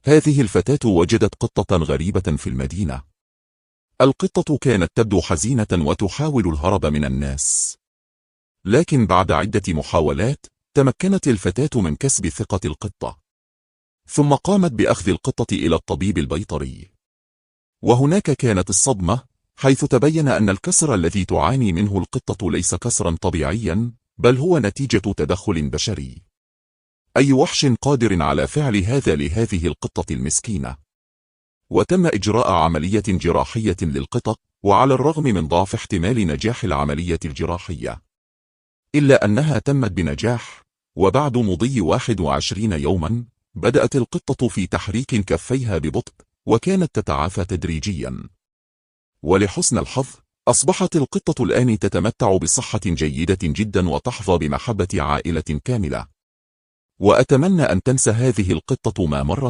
هذه الفتاة وجدت قطة غريبة في المدينة. القطة كانت تبدو حزينة وتحاول الهرب من الناس، لكن بعد عدة محاولات تمكنت الفتاة من كسب ثقة القطة، ثم قامت بأخذ القطة إلى الطبيب البيطري. وهناك كانت الصدمة، حيث تبين أن الكسر الذي تعاني منه القطة ليس كسرا طبيعيا، بل هو نتيجة تدخل بشري. أي وحش قادر على فعل هذا لهذه القطة المسكينة؟ وتم إجراء عملية جراحية للقطط، وعلى الرغم من ضعف احتمال نجاح العملية الجراحية، إلا أنها تمت بنجاح. وبعد مضي 21 يوما بدأت القطة في تحريك كفيها ببطء، وكانت تتعافى تدريجيا. ولحسن الحظ أصبحت القطة الآن تتمتع بصحة جيدة جدا وتحظى بمحبة عائلة كاملة. وأتمنى أن تنسى هذه القطة ما مرت